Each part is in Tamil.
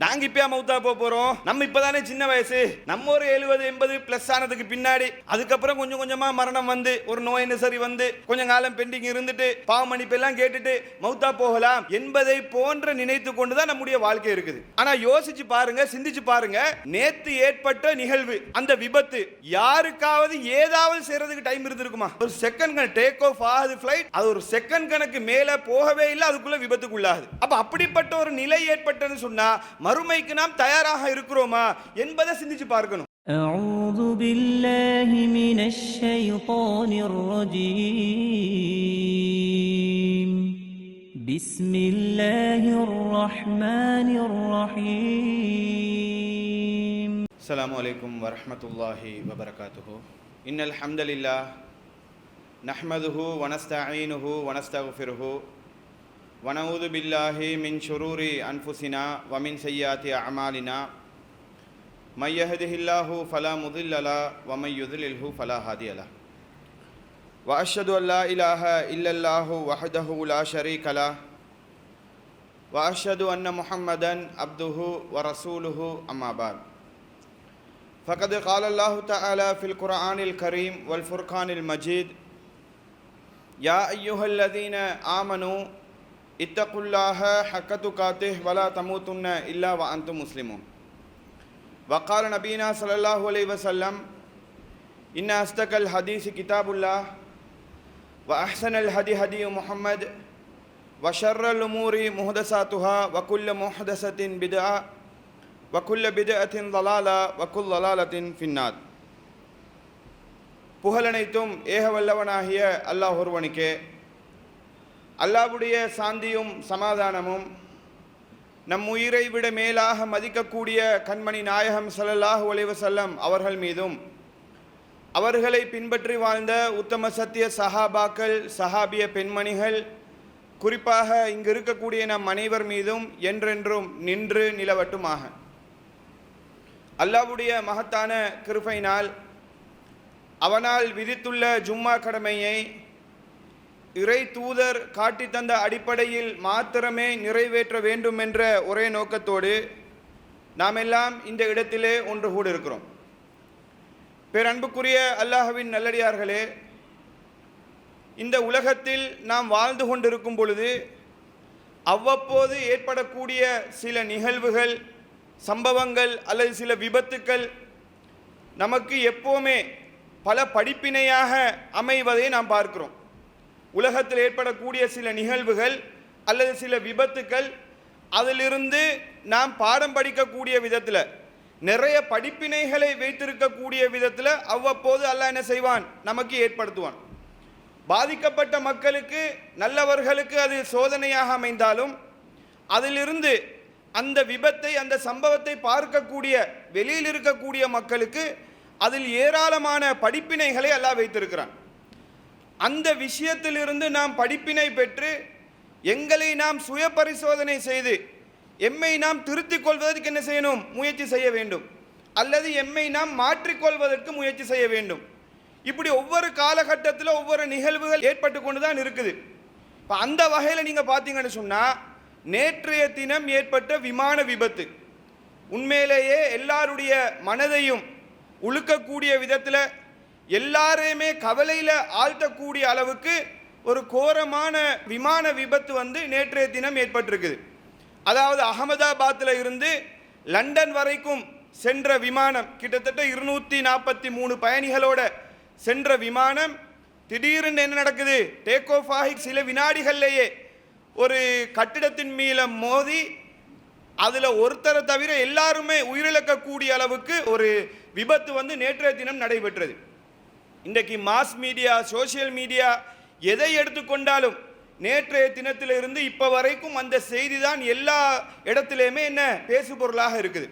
நாங்க இப்பயா மௌத்தா போறோம். நம்ம இப்பதானே சின்ன வயசு. நம்ம ஒரு 70-80 பிளஸ் ஆனதுக்கு பின்னாடி அதுக்கப்புறம் கொஞ்சம் கொஞ்சமா மரணம் வந்து ஒரு நோய் சரி வந்து கொஞ்சம் காலம் பெண்டிங் இருந்துட்டு பாவ மன்னிப்பு எல்லாம் கேட்டுட்டு மௌத்தா போகலாம் என்பதை போன்ற நினைத்து கொண்டுதான் நம்முடைய வாழ்க்கை இருக்குது. ஆனா யோசிச்சு பாருங்க, சிந்திச்சு பாருங்க, நேத்து ஏற்பட்ட நிகழ்வு, அந்த விபத்து யாருக்காவது ஏதாவது செய்யறதுக்கு டைம் இருந்திருக்குமா? ஒரு செகண்ட் கணக்கு டேக் ஆஃப் ஆகுது ஃளைட், அது ஒரு செகண்ட் கணக்கு மேல போகவே இல்லை, அதுக்குள்ள விபத்துக்குள்ளாகுது. அப்ப அப்படிப்பட்ட ஒரு நிலை ஏற்பட்டதுன்னு சொன்னா மறுமைக்கு நாம் தயாராக இருக்கிறோமா என்பதை சிந்திச்சு பார்க்கணும். أعوذ بالله من الشيطان الرجيم بسم الله الرحمن الرحيم السلام عليكم ورحمة الله وبركاته. إن الحمد لله نحمده ونستعينه ونستغفره ونعوذ بالله من شرور أنفسنا ومن سيئات أعمالنا من يهده الله فلا مضل له ومن يضلله فلا هادي له وأشهد أن لا إله إلا الله وحده لا شريك له وأشهد أن محمدا عبده ورسوله أما بعد فقد قال الله تعالى في القرآن الكريم والفرقان المجيد يا أيها الذين آمنوا اتقوا الله حق تقاته ولا تموتن إلا وأنتم مسلمون وقال نبينا صلى الله عليه وسلم إن أصدق الحديث كتاب الله وأحسن الهدي هدي محمد وشر الأمور محدثاتها وكل محدثة بدعة وكل بدعة ضلالة وكل ضلالة في النار. புகழனைத்தும் ஏக வல்லவனாகிய அல்லாஹ் ஒருவனுக்கே. அல்லாஹ்வுடைய சாந்தியும் சமாதானமும் நம் உயிரை விட மேலாக மதிக்கக்கூடிய கண்மணி நாயகம் ஸல்லல்லாஹு அலைஹி வஸல்லம் அவர்கள் மீதும் அவர்களை பின்பற்றி வாழ்ந்த உத்தம சத்திய சஹாபாக்கள், சஹாபிய பெண்மணிகள், குறிப்பாக இங்கு இருக்கக்கூடிய நம் அனைவர் மீதும் என்றென்றும் நின்று நிலவட்டுமாக. அல்லாஹ்வுடைய மகத்தான கிருபையினால் அவனால் விதித்துள்ள ஜும்மா கடமையை இறை தூதர் காட்டி தந்த அடிப்படையில் மாத்திரமே நிறைவேற்ற வேண்டும் என்ற ஒரே நோக்கத்தோடு நாம் எல்லாம் இந்த இடத்திலே ஒன்று கூடியிருக்கிறோம். பேரன்புக்குரிய அல்லாஹ்வின் நல்லடியார்களே, இந்த உலகத்தில் நாம் வாழ்ந்து கொண்டிருக்கும் பொழுது அவ்வப்போது ஏற்படக்கூடிய சில நிகழ்வுகள், சம்பவங்கள் அல்லது சில விபத்துக்கள் நமக்கு எப்போவுமே பல படிப்பினையாக அமைவதை நாம் பார்க்கிறோம். உலகத்தில் ஏற்படக்கூடிய சில நிகழ்வுகள் அல்லது சில விபத்துக்கள், அதிலிருந்து நாம் பாடம் படிக்கக்கூடிய விதத்தில், நிறைய படிப்பினைகளை வைத்திருக்கக்கூடிய விதத்தில் அவ்வப்போது அல்லாஹ் என்ன செய்வான், நமக்கு ஏற்படுத்துவான். பாதிக்கப்பட்ட மக்களுக்கு, நல்லவர்களுக்கு அது சோதனையாக அமைந்தாலும் அதிலிருந்து அந்த விபத்தை, அந்த சம்பவத்தை பார்க்கக்கூடிய வெளியில் இருக்கக்கூடிய மக்களுக்கு அதில் ஏராளமான படிப்பினைகளை அல்லாஹ் வைத்திருக்கிறான். அந்த விஷயத்திலிருந்து நாம் படிப்பினை பெற்று எங்களை நாம் சுய பரிசோதனை செய்து எம்மை நாம் திருத்திக் கொள்வதற்கு என்ன செய்யணும், முயற்சி செய்ய வேண்டும், அல்லது எம்மை நாம் மாற்றிக்கொள்வதற்கு முயற்சி செய்ய வேண்டும். இப்படி ஒவ்வொரு காலகட்டத்தில் ஒவ்வொரு நிகழ்வுகள் ஏற்பட்டு கொண்டு தான் இருக்குது. இப்போ அந்த வகையில் நீங்கள் பார்த்தீங்கன்னு சொன்னால், நேற்றைய தினம் ஏற்பட்ட விமான விபத்து உண்மையிலேயே எல்லாருடைய மனதையும் உழுக்கக்கூடிய விதத்தில், எல்லாரையுமே கவலையில் ஆழ்த்தக்கூடிய அளவுக்கு ஒரு கோரமான விமான விபத்து வந்து நேற்றைய தினம் ஏற்பட்டிருக்குது. அதாவது அகமதாபாத்தில் இருந்து லண்டன் வரைக்கும் சென்ற விமானம், கிட்டத்தட்ட 243 பயணிகளோட சென்ற விமானம் திடீர்னு என்ன நடக்குது, டேக் ஆஃப் ஆகி சில வினாடிகள்லேயே ஒரு கட்டிடத்தின் மீது மோதி அதில் ஒருத்தரை தவிர எல்லாருமே உயிரிழக்கக்கூடிய அளவுக்கு ஒரு விபத்து வந்து நேற்றைய தினம் நடைபெற்றது. இன்றைக்கு மாஸ் மீடியா, சோசியல் மீடியா எதை எடுத்துக்கொண்டாலும் நேற்றைய தினத்திலிருந்து இப்போ வரைக்கும் அந்த செய்தி தான் எல்லா இடத்துலையுமே என்ன பேசு பொருளாக இருக்குது.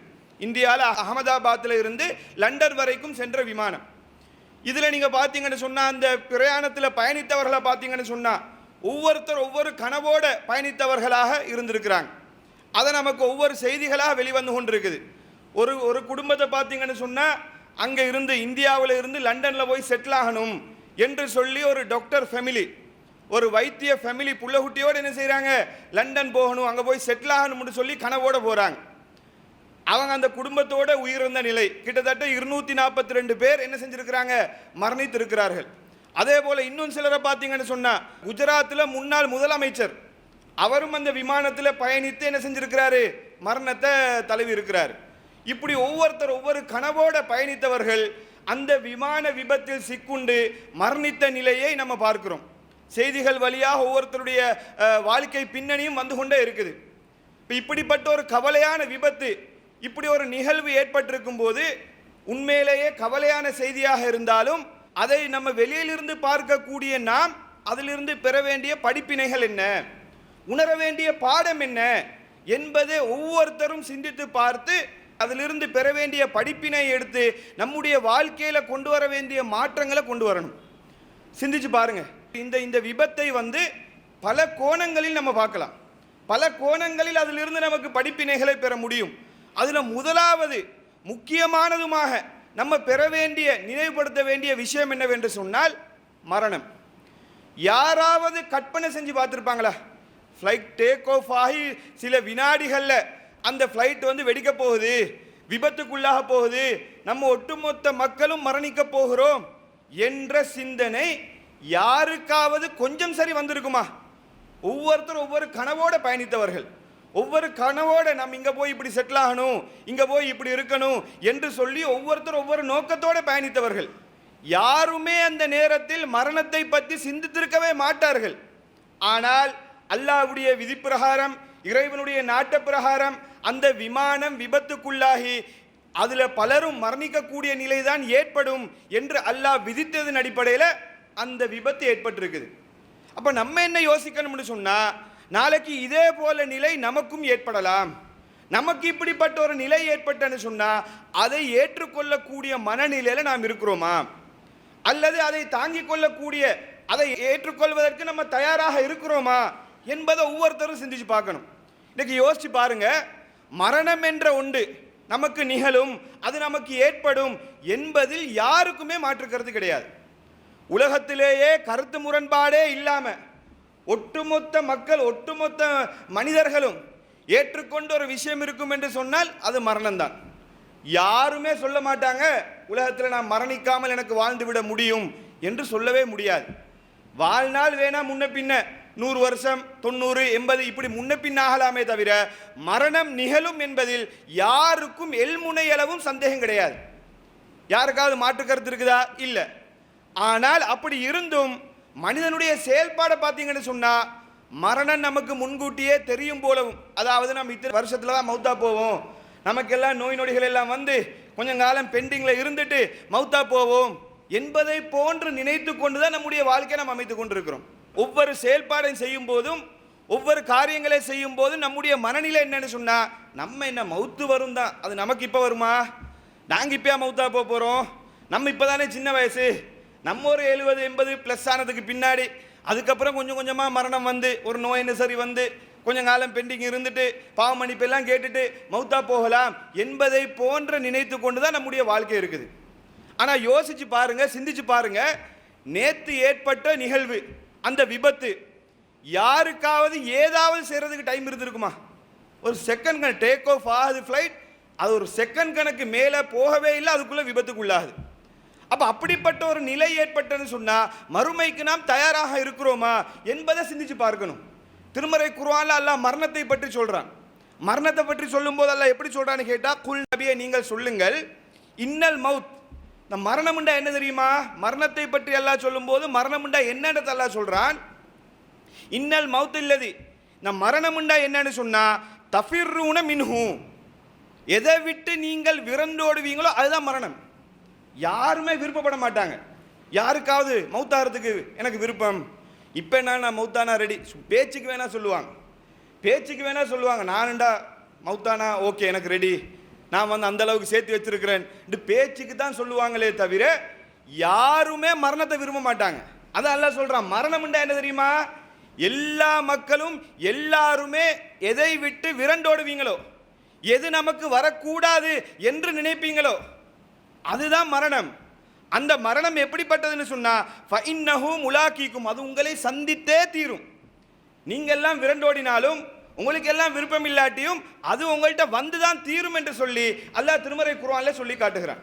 இந்தியாவில் அகமதாபாத்தில் இருந்து லண்டன் வரைக்கும் சென்ற விமானம். இதில் நீங்கள் பார்த்தீங்கன்னு சொன்னால், அந்த பிரயாணத்தில் பயணித்தவர்களை பார்த்தீங்கன்னு சொன்னால் ஒவ்வொருத்தர் ஒவ்வொரு கனவோட பயணித்தவர்களாக இருந்திருக்கிறாங்க. அதை நமக்கு ஒவ்வொரு செய்திகளாக வெளிவந்து கொண்டிருக்குது. ஒரு குடும்பத்தை பார்த்தீங்கன்னு சொன்னால், அங்கே இருந்து இந்தியாவில் இருந்து லண்டனில் போய் செட்டில் ஆகணும் என்று சொல்லி ஒரு டாக்டர் ஃபேமிலி, ஒரு வைத்திய ஃபேமிலி புள்ளகுட்டியோடு என்ன செய்கிறாங்க, லண்டன் போகணும், அங்கே போய் செட்டில் ஆகணும்னு சொல்லி கனவோடு போகிறாங்க. அவங்க அந்த குடும்பத்தோட உயிரிழந்த நிலை. கிட்டத்தட்ட 242 பேர் என்ன செஞ்சிருக்கிறாங்க, மரணித்திருக்கிறார்கள். அதே போல இன்னும் சிலரை பார்த்தீங்கன்னு சொன்னா, குஜராத்தில் முன்னாள் முதலமைச்சர் அவரும் அந்த விமானத்தில் பயணித்து என்ன செஞ்சிருக்கிறாரு, மரணத்தை தழுவி இருக்கிறார். இப்படி ஒவ்வொருத்தர் ஒவ்வொரு கனவோட பயணித்தவர்கள் அந்த விமான விபத்தில் சிக்குண்டு மரணித்த நிலையை நம்ம பார்க்கிறோம். செய்திகள் வழியாக ஒவ்வொருத்தருடைய வாழ்க்கை பின்னணியும் வந்து கொண்டே இருக்குது. இப்படிப்பட்ட ஒரு கவலையான விபத்து, இப்படி ஒரு நிகழ்வு ஏற்பட்டிருக்கும் போது உண்மையிலேயே கவலையான செய்தியாக இருந்தாலும் அதை நம்ம வெளியிலிருந்து பார்க்கக்கூடிய நாம் அதிலிருந்து பெற வேண்டிய படிப்பினைகள் என்ன, உணர வேண்டிய பாடம் என்ன என்பதை ஒவ்வொருத்தரும் சிந்தித்து பார்த்து அதிலிருந்து பெற வேண்டிய படிப்பினை எடுத்து நம்முடைய வாழ்க்கையில கொண்டு வர வேண்டிய மாற்றங்களை கொண்டு வரணும். சிந்திச்சு பாருங்க. இந்த விபத்தை வந்து பல கோணங்களில் நம்ம பார்க்கலாம். பல கோணங்களில் அதிலிருந்து நமக்கு படிப்பினைகளை பெற முடியும். அதுல முதலாவது முக்கியமானதுமாக நம்ம பெற வேண்டிய, நினைவுபடுத்த வேண்டிய விஷயம் என்னவென்று சொன்னால் மரணம். யாராவது கற்பனை செஞ்சு பார்த்துருப்பாங்களா? ஃப்ளைட் டேக் ஆஃப் ஆகி சில வினாடிகளில் அந்த ஃப்ளைட் வந்து வெடிக்க போகுது, விபத்துக்குள்ளாக போகுது, நம்ம ஒட்டுமொத்த மக்களும் மரணிக்க போகிறோம் என்ற சிந்தனை யாருக்காவது கொஞ்சம் சரி வந்திருக்குமா? ஒவ்வொருத்தரும் ஒவ்வொரு கனவோட பயணித்தவர்கள், ஒவ்வொரு கனவோட நம்ம இங்கே போய் இப்படி செட்டில் ஆகணும், இங்கே போய் இப்படி இருக்கணும் என்று சொல்லி ஒவ்வொருத்தரும் ஒவ்வொரு நோக்கத்தோடு பயணித்தவர்கள். யாருமே அந்த நேரத்தில் மரணத்தை பற்றி சிந்தித்திருக்கவே மாட்டார்கள். ஆனால் அல்லாஹ்வுடைய விதி பிரகாரம், இறைவனுடைய நாட்ட பிரகாரம் அந்த விமானம் விபத்துக்குள்ளாகி அதில் பலரும் மரணிக்கக்கூடிய நிலைதான் ஏற்படும் என்று அல்லாஹ் விதித்ததன் அடிப்படையில் அந்த விபத்து ஏற்பட்டிருக்குது. அப்போ நம்ம என்ன யோசிக்கணும்னு சொன்னால், நாளைக்கு இதே போல நிலை நமக்கும் ஏற்படலாம். நமக்கு இப்படிப்பட்ட ஒரு நிலை ஏற்பட்டன்னு சொன்னால் அதை ஏற்றுக்கொள்ளக்கூடிய மனநிலையில் நாம் இருக்கிறோமா, அல்லது அதை தாங்கிக் கொள்ளக்கூடிய, அதை ஏற்றுக்கொள்வதற்கு நம்ம தயாராக இருக்கிறோமா என்பதை ஒவ்வொருத்தரும் சிந்திச்சு பார்க்கணும். இன்னைக்கு யோசிச்சு பாருங்க, மரணம் என்ற ஒன்று நமக்கு நிகழும், அது நமக்கு ஏற்படும் என்பதில் யாருக்குமே மாற்றுக்கிறது கிடையாது. உலகத்திலேயே கருத்து முரண்பாடே இல்லாம ஒட்டுமொத்த மக்கள், ஒட்டுமொத்த மனிதர்களும் ஏற்றுக்கொண்ட ஒரு விஷயம் இருக்கும் என்று சொன்னால் அது மரணம்தான். யாருமே சொல்ல மாட்டாங்க உலகத்தில் நான் மரணிக்காமல் எனக்கு வாழ்ந்து விட முடியும் என்று சொல்லவே முடியாது. வாழ்நாள் வேணா முன்ன பின்ன 100 வருஷம் 90 80 இப்படி முன்ன பின் ஆகலாமே தவிர மரணம் நிகழும் என்பதில் யாருக்கும் எல்முனையளவும் சந்தேகம் கிடையாது. யாருக்காவது மாற்று கருத்து இருக்குதா? இல்லை. ஆனால் அப்படி இருந்தும் மனிதனுடைய செயல்பாடை பார்த்தீங்கன்னு சொன்னா மரணம் நமக்கு முன்கூட்டியே தெரியும் போலவும், அதாவது நம்ம இத்தனை வருஷத்துல தான் மௌத்தா போவோம், நமக்கெல்லாம் நோய் நொடிகள் எல்லாம் வந்து கொஞ்சம் காலம் பெண்டிங்ல இருந்துட்டு மௌத்தா போவோம் என்பதை போன்று நினைத்து கொண்டுதான் நம்முடைய வாழ்க்கையை நம்ம அமைத்துக் கொண்டிருக்கிறோம். ஒவ்வொரு செயல்பாடையும் செய்யும் போதும், ஒவ்வொரு காரியங்களை செய்யும் போதும் நம்முடைய மனநிலை என்னன்னு சொன்னா, நம்ம என்ன மௌத்து வரும் தான், அது நமக்கு இப்போ வருமா, நாங்கள் இப்போயா மௌத்தா போகிறோம், நம்ம இப்போ தானே சின்ன வயசு, நம்ம ஒரு 70 80 ப்ளஸ் ஆனதுக்கு பின்னாடி அதுக்கப்புறம் கொஞ்சம் கொஞ்சமாக மரணம் வந்து ஒரு நோய் சரி வந்து கொஞ்சம் காலம் பெண்டிங் இருந்துட்டு பாவ மன்னிப்பெல்லாம் கேட்டுட்டு மௌத்தா போகலாம் என்பதை போன்ற நினைத்து கொண்டு தான் நம்முடைய வாழ்க்கை இருக்குது. ஆனால் யோசிச்சு பாருங்க, சிந்திச்சு பாருங்க, நேற்று ஏற்பட்ட நிகழ்வு அந்த விபத்து யாருக்காவது ஏதாவது செய்கிறதுக்கு டைம் இருந்திருக்குமா? ஒரு செகண்ட் கணக்கு டேக் ஆஃப் ஆகுது ஃப்ளைட், அது ஒரு செகண்ட் கணக்கு மேலே போகவே இல்லை, அதுக்குள்ளே விபத்துக்குள்ளாகுது. அப்போ அப்படிப்பட்ட ஒரு நிலை ஏற்பட்டதுன்னு சொன்னால் மறுமைக்கு நாம் தயாராக இருக்கிறோமா என்பதை சிந்திச்சு பார்க்கணும். திருமறை குர்ஆன்ல அல்லாஹ் மரணத்தை பற்றி சொல்கிறான். மரணத்தை பற்றி சொல்லும்போது அல்லாஹ் எப்படி சொல்கிறான்னு கேட்டால், குல் நபியை நீங்கள் சொல்லுங்கள், இன்னல் மவுத், இந்த மரணம்ண்டா என்ன தெரியுமா? மரணத்தை பற்றி அல்லாஹ் சொல்லும்போது மரணம்ண்டா என்னன்னு அல்லாஹ் சொல்கிறான். இன்னல் மவுத் இல்லது, இந்த மரணம்ண்டா என்னன்னு சொன்னால் தஃபிர்ரூன மின்ஹு, எதை விட்டு நீங்கள் விரண்டோடுவீங்களோ அதுதான் மரணம். யாருமே விருப்பப்பட மாட்டாங்க. யாருக்காவது மௌத்தாகிறதுக்கு எனக்கு விருப்பம், இப்போ என்ன நான் மௌத்தானா ரெடி, பேச்சுக்கு வேணா சொல்லுவாங்க, பேச்சுக்கு வேணா சொல்லுவாங்க, நானுண்டா மௌத்தானா ஓகே எனக்கு ரெடி, நான் வந்து அந்த அளவுக்கு சேர்த்து வச்சிருக்கிறேன், இந்த பேச்சுக்கு தான் சொல்லுவாங்களே தவிர யாருமே மரணத்தை விரும்ப மாட்டாங்க. அதான் அல்லாஹ் சொல்றான், மரணம்ண்டா என்ன தெரியுமா? எல்லா மக்களும் எல்லாருமே எதை விட்டு விரண்டோடுவீங்களோ, எது நமக்கு வரக்கூடாது என்று நினைப்பீங்களோ அதுதான் மரணம். அந்த மரணம் எப்படிப்பட்டதுன்னு சொன்னா ஃபஇன்னஹு முலாகிக்கும், அது உங்களை சந்தித்தே தீரும். நீங்கள்லாம் விரண்டோடினாலும் உங்களுக்கு எல்லாம் விருப்பம் இல்லாட்டியும் அது உங்கள்கிட்ட வந்து தான் தீரும் என்று சொல்லி அல்லாஹ் திருமறை குர்ஆன்ல சொல்லி காட்டுகிறான்.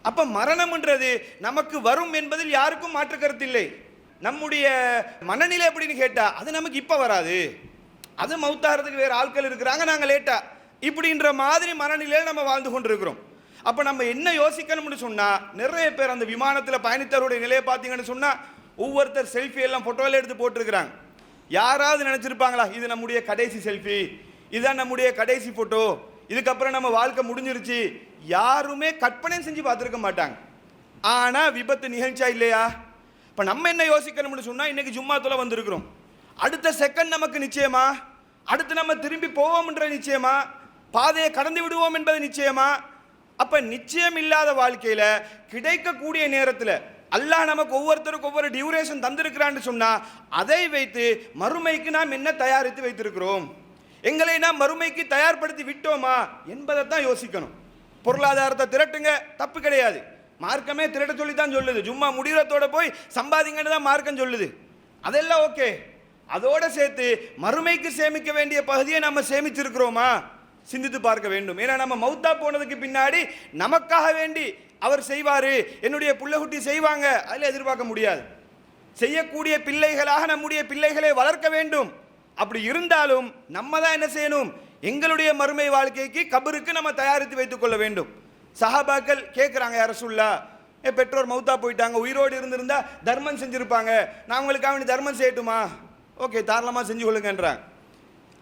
அப்போ மரணம்ன்றது நமக்கு வரும் என்பதில் யாருக்கும் மாற்று கருத்து இல்லை. நம்முடைய மனநிலை எப்படின்னு கேட்டால் அது நமக்கு இப்போ வராது, அது மௌத்தாகிறதுக்கு வேறு ஆட்கள் இருக்கிறாங்க, நாங்கள் லேட்டா இப்படின்ற மாதிரி மனநிலையில் நம்ம வாழ்ந்து கொண்டிருக்கிறோம். அப்போ நம்ம என்ன யோசிக்கணும்னு சொன்னால், நிறைய பேர் அந்த விமானத்தில் பயணித்தவருடைய நிலையை பார்த்தீங்கன்னு சொன்னால் ஒவ்வொருத்தர் செல்ஃபி எல்லாம் ஃபோட்டோவில் எடுத்து போட்டிருக்கிறாங்க. யாராவது நினச்சிருப்பாங்களா இது நம்முடைய கடைசி செல்ஃபி, இதுதான் நம்முடைய கடைசி ஃபோட்டோ, இதுக்கப்புறம் நம்ம வாழ்க்கை முடிஞ்சிருச்சு? யாருமே கற்பனை செஞ்சு பார்த்துருக்க மாட்டாங்க. ஆனால் விபத்து நிகழ்ச்சா இல்லையா? இப்போ நம்ம என்ன யோசிக்கணும்னு சொன்னால், இன்றைக்கி ஜும்மாத்துல வந்திருக்கிறோம், அடுத்த செகண்ட் நமக்கு நிச்சயமா, அடுத்து நம்ம திரும்பி போவோம்ன்ற நிச்சயமா, பாதையை கடந்து விடுவோம் என்பது நிச்சயமா? அப்போ நிச்சயம் இல்லாத வாழ்க்கையில் கிடைக்கக்கூடிய நேரத்தில் அல்லாஹ் நமக்கு ஒவ்வொருத்தருக்கும் ஒவ்வொரு டியூரேஷன் தந்திருக்கிறான்னு சொன்னால், அதை வைத்து மறுமைக்கு நாம் என்ன தயாரித்து வைத்திருக்கிறோம், எங்களை நாம் மறுமைக்கு தயார்படுத்தி விட்டோமா என்பதை தான் யோசிக்கணும். பொருளாதாரத்தை திரட்டுங்க, தப்பு கிடையாது, மார்க்கமே திரட்ட சொல்லி தான் சொல்லுது. ஜும்மா முடிகிறதோட போய் சம்பாதிங்கன்னு தான் மார்க்கம் சொல்லுது, அதெல்லாம் ஓகே. அதோடு சேர்த்து மறுமைக்கு சேமிக்க வேண்டிய பகுதியை நம்ம சேமிச்சிருக்கிறோமா சிந்தித்து பார்க்க வேண்டும். ஏன்னா நம்ம மௌத்தா போனதுக்கு பின்னாடி நமக்காக வேண்டி அவர் செய்வார், என்னுடைய புள்ளகுட்டி செய்வாங்க, அதில் எதிர்பார்க்க முடியாது. செய்யக்கூடிய பிள்ளைகளாக நம்முடைய பிள்ளைகளை வளர்க்க வேண்டும். அப்படி இருந்தாலும் நம்ம தான் என்ன செய்யணும், எங்களுடைய மறுமை வாழ்க்கைக்கு கபருக்கு நம்ம தயாரித்து வைத்துக் கொள்ள வேண்டும். சஹாபாக்கள் கேட்குறாங்க, யார் ரசூலுல்லாஹ், என் பெற்றோர் மௌத்தா போயிட்டாங்க, உயிரோடு இருந்திருந்தா தர்மம் செஞ்சுருப்பாங்க, நான் உங்களுக்காக வேண்டி தர்மம் செய்யட்டுமா? ஓகே, தாராளமாக செஞ்சு கொள்ளுங்கன்றாங்க.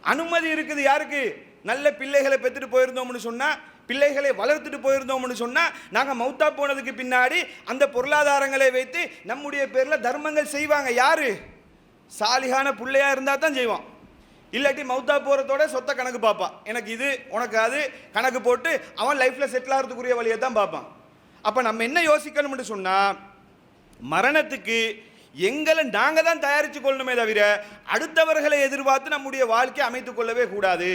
அனுமதி இருக்குது யாருக்கு? நல்ல பிள்ளைகளை பெற்றுட்டு போயிருந்தோம்னு சொன்னால், பிள்ளைகளை வளர்த்துட்டு போயிருந்தோம்னு சொன்னால், நாங்கள் மௌத்தா போனதுக்கு பின்னாடி அந்த பொருளாதாரங்களை வைத்து நம்முடைய பேரில் தர்மங்கள் செய்வாங்க. யார்? சாலிகான பிள்ளையாக இருந்தால் தான் செய்வான். இல்லாட்டி மௌத்தா போகிறதோட சொத்தை கணக்கு பார்ப்பான், எனக்கு இது உனக்கு அது கணக்கு போட்டு அவன் லைஃப்பில் செட்டில் ஆகிறதுக்குரிய வழியை தான் பார்ப்பான். அப்போ நம்ம என்ன யோசிக்கணும்னு சொன்னால், மரணத்துக்கு எங்களை நாங்கள் தான் தயாரித்து கொள்ளணுமே தவிர அடுத்தவர்களை எதிர்பார்த்து நம்முடைய வாழ்க்கையை அமைத்துக் கொள்ளவே கூடாது.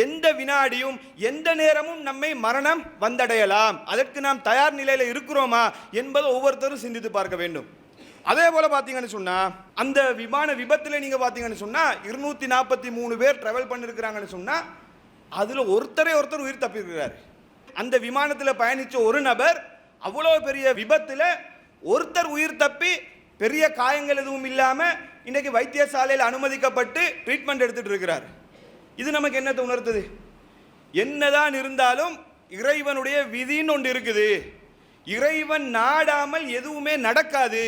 எந்த வினாடியும் எந்த நேரமும் நம்மை மரணம் வந்தடையலாம், அதற்கு நாம் தயார் நிலையில் இருக்கிறோமா என்பதை ஒவ்வொருத்தரும் சிந்தித்து பார்க்க வேண்டும். அதே போல் பார்த்தீங்கன்னு சொன்னால், அந்த விமான விபத்தில் நீங்கள் பார்த்தீங்கன்னு சொன்னால் 243 பேர் ட்ராவல் பண்ணியிருக்கிறாங்கன்னு சொன்னால், அதில் ஒருத்தர் உயிர் தப்பியிருக்கிறார். அந்த விமானத்தில் பயணித்த ஒரு நபர் அவ்வளோ பெரிய விபத்தில் ஒருத்தர் உயிர் தப்பி பெரிய காயங்கள் எதுவும் இல்லாமல் இன்றைக்கி வைத்தியசாலையில் அனுமதிக்கப்பட்டு ட்ரீட்மெண்ட் எடுத்துகிட்டு இருக்கிறார். இது நமக்கு என்னத்தை உணர்த்துது? என்னதான் இருந்தாலும் இறைவனுடைய விதின்னு ஒன்று இருக்குது, இறைவன் நாடாமல் எதுவுமே நடக்காது.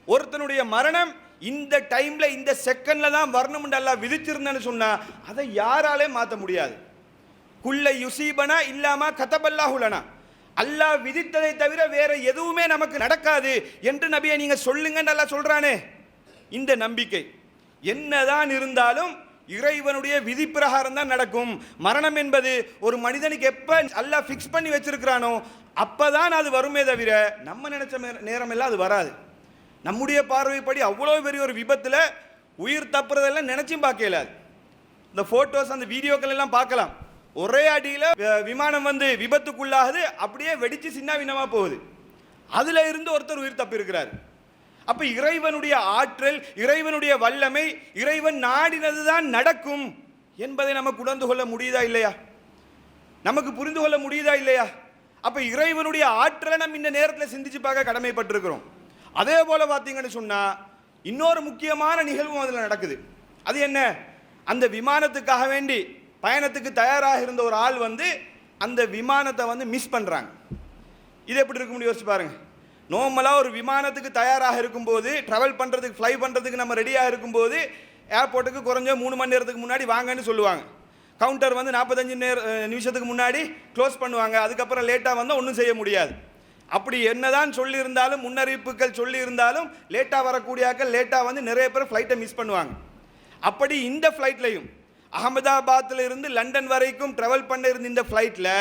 ஒருத்தனுடைய மரணம் இந்த டைமில் இந்த செகண்டில் தான் வரணும்னு எல்லாம் விதிச்சிருந்தேன்னு சொன்னால் அதை யாராலே மாற்ற முடியாது. குல்ல யுசீபனா இல்லாமல் கதபல்லாஹுலனா, அல்லாஹ் விதித்ததை தவிர வேற எதுவுமே நமக்கு நடக்காது என்று நபியை நீங்கள் சொல்லுங்கன்னு அல்லாஹ் சொல்கிறானே. இந்த நம்பிக்கை என்னதான் இருந்தாலும் இறைவனுடைய விதி பிரகாரம் தான் நடக்கும். மரணம் என்பது ஒரு மனிதனுக்கு எப்போ அல்லாஹ் ஃபிக்ஸ் பண்ணி வச்சிருக்கிறானோ அப்போதான் அது வருமே தவிர நம்ம நினைச்ச நேரம் எல்லாம் அது வராது. நம்முடைய பார்வைப்படி அவ்வளோ பெரிய ஒரு விபத்தில் உயிர் தப்புறதெல்லாம் நினைச்சும் பார்க்க இயலாது. இந்த ஃபோட்டோஸ் அந்த வீடியோக்கள் எல்லாம் பார்க்கலாம், ஒரே அடியில் விமானம் வந்து விபத்துக்குள்ளாகுது, அப்படியே வெடித்து சின்ன வினமாக போகுது, அதில் இருந்து ஒருத்தர் உயிர் தப்பியிருக்கிறார். அப்போ இறைவனுடைய ஆற்றல், இறைவனுடைய வல்லமை, இறைவன் நாடினது தான் நடக்கும் என்பதை நமக்கு உணர்ந்து கொள்ள முடியுதா இல்லையா? நமக்கு புரிந்து கொள்ள முடியுதா இல்லையா? அப்போ இறைவனுடைய ஆற்றலை நம்ம இந்த நேரத்தில் சிந்திச்சு பார்க்க கடமைப்பட்டிருக்கிறோம். அதே போல் பார்த்தீங்கன்னு சொன்னால் இன்னொரு முக்கியமான நிகழ்வும் அதில் நடக்குது. அது என்ன? அந்த விமானத்துக்காக வேண்டி பயணத்துக்கு தயாராக இருந்த ஒரு ஆள் வந்து அந்த விமானத்தை வந்து மிஸ் பண்ணுறாங்க. இது எப்படி இருக்க முடியும் யோசிச்சு பாருங்க. நார்மலாக ஒரு விமானத்துக்கு தயாராக இருக்கும்போது, ட்ராவல் பண்ணுறதுக்கு, ஃப்ளை பண்ணுறதுக்கு நம்ம ரெடியாக இருக்கும்போது ஏர்போர்ட்டுக்கு குறைஞ்ச 3 மணி நேரத்துக்கு முன்னாடி வாங்கன்னு சொல்லுவாங்க. கவுண்டர் வந்து 45 நிமிஷத்துக்கு முன்னாடி க்ளோஸ் பண்ணுவாங்க. அதுக்கப்புறம் லேட்டாக வந்தால் ஒன்றும் செய்ய முடியாது. அப்படி என்னதான் சொல்லியிருந்தாலும், முன்னறிவிப்புகள் சொல்லியிருந்தாலும் லேட்டாக வரக்கூடியாக்கள் லேட்டாக வந்து நிறைய பேர் ஃப்ளைட்டை மிஸ் பண்ணுவாங்க. அப்படி இந்த ஃப்ளைட்லையும் அகமதாபாத்தில் இருந்து லண்டன் வரைக்கும் ட்ராவல் பண்ண இருந்த இந்த ஃப்ளைட்டில்